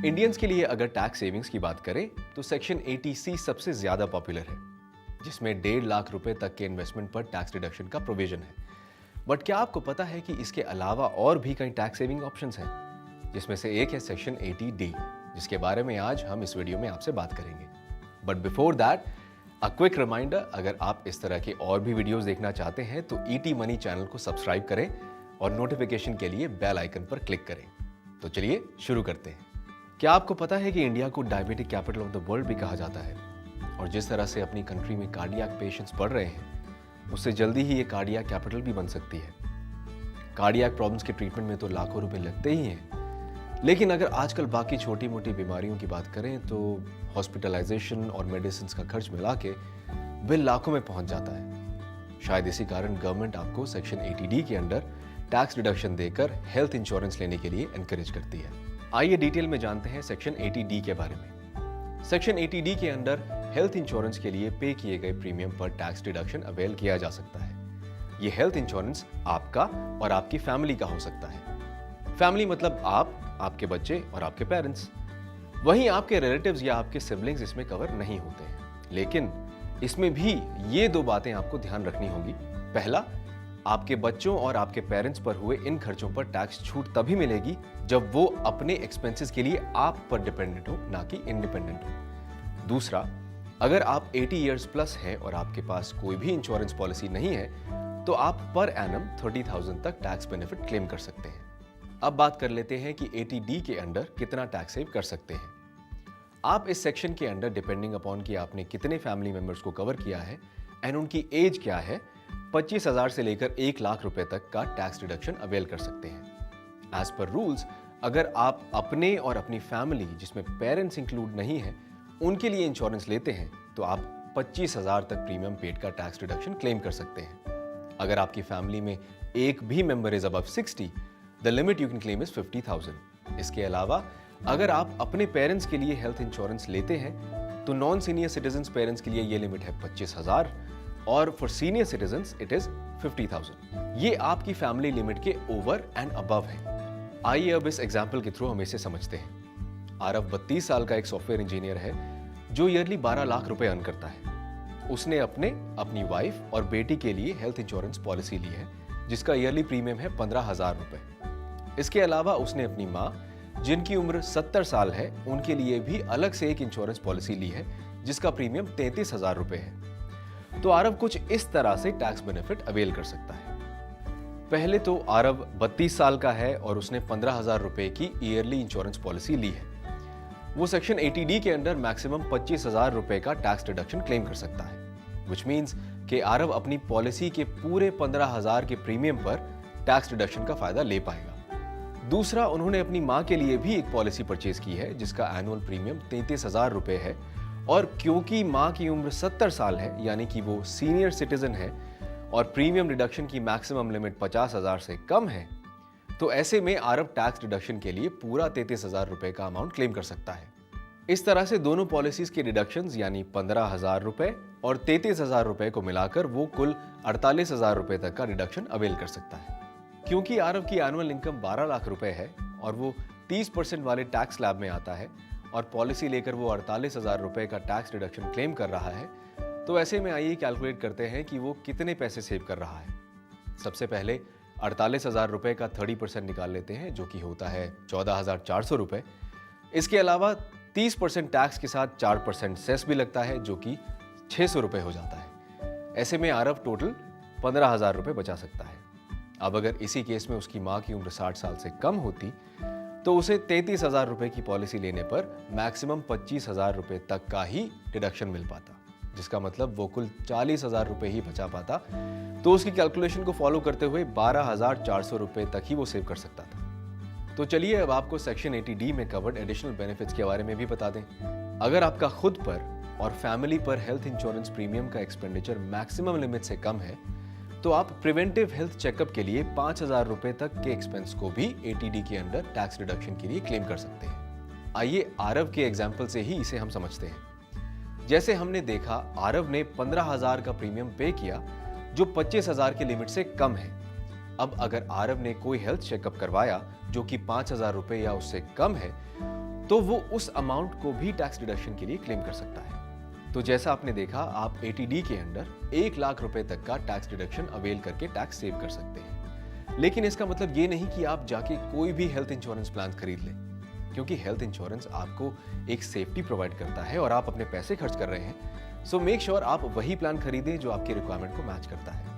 Indians के लिए अगर टैक्स सेविंग्स की बात करें तो सेक्शन 80C सबसे ज्यादा पॉपुलर है, जिसमें 1.5 लाख रुपए तक के इन्वेस्टमेंट पर टैक्स रिडक्शन का प्रोविजन है। बट क्या आपको पता है कि इसके अलावा और भी कई टैक्स सेविंग ऑप्शंस हैं, जिसमें से एक है सेक्शन 80D, जिसके बारे में आज हम इस वीडियो में आपसे बात करेंगे। But before that a quick reminder, अगर आप इस तरह के और भी वीडियोस देखना चाहते हैं तो ईटी मनी चैनल को सब्सक्राइब करें और नोटिफिकेशन के लिए बेल आइकन पर क्लिक करें। तो चलिए शुरू करते हैं। क्या आपको पता है कि इंडिया को diabetic capital of the world भी कहा जाता है, और जिस तरह से अपनी कंट्री में कार्डियक पेशेंट्स बढ़ रहे हैं, उससे जल्दी ही ये कार्डियक कैपिटल भी बन सकती है। कार्डियक प्रॉब्लम्स के ट्रीटमेंट में तो लाखों रुपए लगते ही हैं, लेकिन अगर आजकल बाकी छोटी मोटी बीमारियों की बात करें तो हॉस्पिटलाइजेशन और मेडिसिन का खर्च मिला के बिल लाखों में पहुंच जाता है। शायद इसी कारण गवर्नमेंट आपको सेक्शन 80D के अंडर टैक्स रिडक्शन देकर हेल्थ इंश्योरेंस लेने के लिए एनकरेज करती है। आइए डिटेल में जानते हैं सेक्शन 80D के बारे में। सेक्शन 80D के अंडर हेल्थ इंश्योरेंस के लिए पे किए गए प्रीमियम पर टैक्स डिडक्शन अवेल किया जा सकता है। ये हेल्थ इंश्योरेंस आपका और आपकी फैमिली का हो सकता है। फैमिली मतलब आप, आपके बच्चे और आपके पेरेंट्स। वहीं आपके रिलेटिव्स या आपके सिबलिंग्स इसमें कवर नहीं होते हैं, लेकिन इसमें भी ये दो बातें आपको ध्यान रखनी होगी। पहला, आपके बच्चों और आपके पेरेंट्स पर हुए इन खर्चों पर टैक्स छूट तभी मिलेगी जब वो अपने एक्सपेंसेस के लिए आप पर डिपेंडेंट हो, ना कि इंडिपेंडेंट हो। दूसरा, अगर आप 80 इयर्स प्लस हैं और आपके पास कोई भी इंश्योरेंस पॉलिसी नहीं है तो आप पर एनम 30,000 तक टैक्स बेनिफिट क्लेम कर सकते हैं। अब बात कर लेते हैं कि 80D के अंडर कितना टैक्स सेव कर सकते हैं। आप इस सेक्शन के अंडर डिपेंडिंग अपॉन कि आपने कितने फैमिली मेंबर्स को कवर किया है एंड उनकी एज क्या है, 25,000 से लेकर 1 लाख रुपए तक का टैक्स रिडक्शन अवेल कर सकते हैं। एज पर रूल्स, अगर आप अपने और अपनी फैमिली जिसमें पेरेंट्स इंक्लूड नहीं है उनके लिए इंश्योरेंस लेते हैं तो आप 25,000 तक प्रीमियम पेड का टैक्स रिडक्शन क्लेम कर सकते हैं। अगर आपकी फैमिली में एक भी member is above 60, the limit you can claim is 50,000। इसके अलावा अगर आप अपने पेरेंट्स के लिए हेल्थ इंश्योरेंस लेते हैं तो नॉन सीनियर सिटीजन पेरेंट्स के लिए यह लिमिट है 25,000 और for senior citizens it is 50,000। ये आपकी फैमिली लिमिट के ओवर एंड अबव है। आइए अब इस एग्जाम्पल के थ्रू हम इसे समझते हैं। आरव 32 साल का एक सॉफ्टवेयर इंजीनियर है जो ईयरली 12 लाख रुपए अर्न करता है। उसने अपनी वाइफ और बेटी के लिए हेल्थ इंश्योरेंस पॉलिसी ली है जिसका ईयरली प्रीमियम है 15,000 रुपए। इसके अलावा उसने अपनी माँ, जिनकी उम्र 70 साल है, उनके लिए भी अलग से एक इंश्योरेंस पॉलिसी ली है जिसका प्रीमियम 33,000 रुपए है। तो आरव कुछ इस तरह से टैक्स बेनिफिट अवेल कर सकता है। पहले तो आरव 32 साल का है और उसने 15,000 रुपए की ईयरली इंश्योरेंस पॉलिसी ली है। वो सेक्शन 80D के अंडर मैक्सिमम 25,000 रुपए का टैक्स डिडक्शन क्लेम कर सकता है, विच मीन्स कि आरव अपनी पॉलिसी के पूरे 15,000 के प्रीमियम पर टैक्स डिडक्शन का फायदा ले पाएगा। दूसरा, उन्होंने अपनी माँ के लिए भी एक पॉलिसी परचेज की है जिसका एनुअल प्रीमियम 33,000 रुपए है, और क्योंकि माँ की उम्र 70 साल है, यानी कि वो सीनियर सिटीजन है और प्रीमियम रिडक्शन की मैक्सिमम लिमिट 50,000 से कम है, तो ऐसे में आरव टैक्स डिडक्शन के लिए पूरा 33,000 रुपए का अमाउंट क्लेम कर सकता है। इस तरह से दोनों पॉलिसीज के डिडक्शंस यानी 15,000 रुपए और 33,000 रुपए को मिलाकर वो कुल 48,000 रुपए तक का डिडक्शन अवेल कर सकता है। क्योंकि आरव की एनुअल इनकम 12 लाख रुपए है और वो 30% वाले टैक्स स्लैब में आता है और पॉलिसी लेकर वो 48,000 रुपए का टैक्स रिडक्शन क्लेम कर रहा है, तो ऐसे में आइए कैलकुलेट करते हैं कि वो कितने पैसे सेव कर रहा है। सबसे पहले 48,000 रुपए का 30% निकाल लेते हैं, जो कि होता है 14,400 रुपए। इसके अलावा 30% टैक्स के साथ 4% सेस भी लगता है, जो कि 600 रुपए हो जाता है। ऐसे में आरव टोटल 15,000 रुपए बचा सकता है। अब अगर इसी केस में उसकी माँ की उम्र 60 साल से कम होती तो उसे 33,000 रुपए की पॉलिसी लेने पर मैक्सिमम 25,000 रुपए तक का ही डिडक्शन मिल पाता, जिसका मतलब वो कुल 40,000 रुपए ही बचा पाता। तो उसकी कैलकुलेशन को फॉलो करते हुए 12,400 रुपए तक ही वो सेव कर सकता था। तो चलिए अब आपको सेक्शन 80D में कवर्ड एडिशनल बेनिफिट्स के बारे में भी बता दें। अगर आपका खुद पर और फैमिली पर हेल्थ इंश्योरेंस प्रीमियम का एक्सपेंडिचर मैक्सिमम लिमिट से कम है तो आप प्रिवेंटिव हेल्थ चेकअप के लिए 5,000 रुपए तक के एक्सपेंस को भी 80D के अंडर टैक्स रिडक्शन के लिए क्लेम कर सकते हैं। आइए आरव के एग्जाम्पल से ही इसे हम समझते हैं। जैसे हमने देखा, आरव ने 15,000 का प्रीमियम पे किया जो 25,000 की लिमिट से कम है। अब अगर आरव ने कोई हेल्थ चेकअप करवाया जो कि 5,000 रुपए या उससे कम है, तो वो उस अमाउंट को भी टैक्स डिडक्शन के लिए क्लेम कर सकता है। तो जैसा आपने देखा, आप 80D के अंडर 1 लाख रुपए तक का टैक्स डिडक्शन अवेल करके टैक्स सेव कर सकते हैं। लेकिन इसका मतलब ये नहीं कि आप जाके कोई भी हेल्थ इंश्योरेंस प्लान खरीद लें, क्योंकि हेल्थ इंश्योरेंस आपको एक सेफ्टी प्रोवाइड करता है और आप अपने पैसे खर्च कर रहे हैं। सो मेक श्योर आप वही प्लान खरीदें जो आपकी रिक्वायरमेंट को मैच करता है।